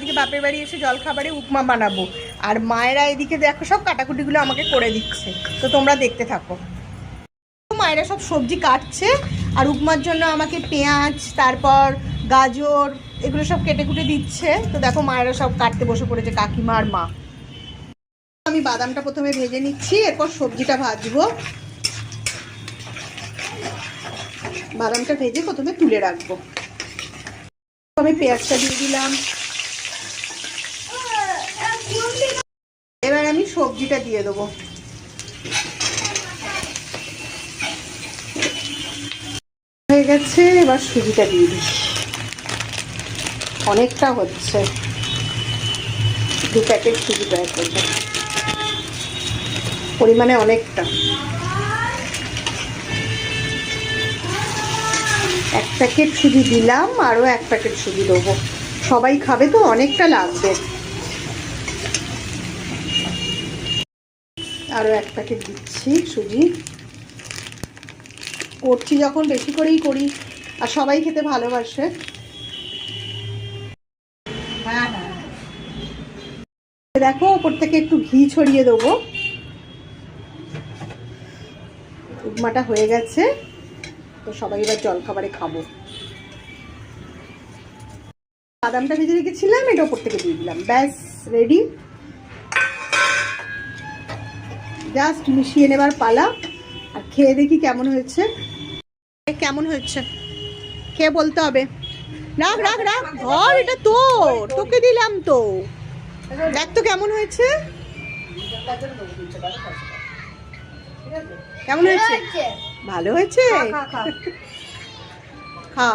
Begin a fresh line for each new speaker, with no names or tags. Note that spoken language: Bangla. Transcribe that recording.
আজকে বাপের বাড়ি এসে জলখাবারে উপমা বানাবো, আর মায়েরা এদিকে দেখো সব কাটাকুটিগুলো আমাকে করে দিচ্ছে, তো তোমরা দেখতে থাকো। মায়েরা সব সবজি কাটছে আর উপমার জন্য আমাকে পেঁয়াজ, তারপর গাজর এগুলো সব কেটে কুটে দিচ্ছে। তো দেখো মায়েরা সব কাটতে বসে পড়েছে, কাকিমা আর মা। আমি বাদামটা প্রথমে ভেজে নিচ্ছি, এরপর সবজিটা ভাজবো। বাদামটা ভেজে প্রথমে তুলে রাখবো। আমি পেঁয়াজটা দিয়ে দিলাম, এবার আমি সবজিটা দিয়ে দেবো। হয়ে গেছে, এবার সুজিটা দিয়ে দিই। অনেকটা হচ্ছে, 2 প্যাকেট সুজি তৈরি করবো, পরিমাণে অনেকটা। 1 প্যাকেট সুজি দিলাম, আরও 1 প্যাকেট সুজি দেবো, সবাই খাবে তো অনেকটা লাগবে। আরও 1 প্যাকেট দিচ্ছি সুজি। করছি যখন বেশি করেই করি, আর সবাই খেতে ভালোবাসে। হ্যাঁ হ্যাঁ, দেখো ওপর থেকে একটু ঘি ছড়িয়ে দেবো। উপমাটা হয়ে গেছে, তো সবাই এবার জলখাবারে খাবো। বাদামটা ভেজে রেখেছিলাম, এটা ওপর থেকে দিয়ে দিলাম, ব্যাস রেডি। জাস্ট মিশিয়ে নেবার পালা, আর খেয়ে দেখি কেমন হয়েছে। কেমন হয়েছে খেয়ে বলতে হবে। রাখ রাখ রাখ, ধর, এটা তোর, তোকে দিলাম তো। দেখ তো কেমন হয়েছে, কেমন হয়েছে? ভালো হয়েছে, খা।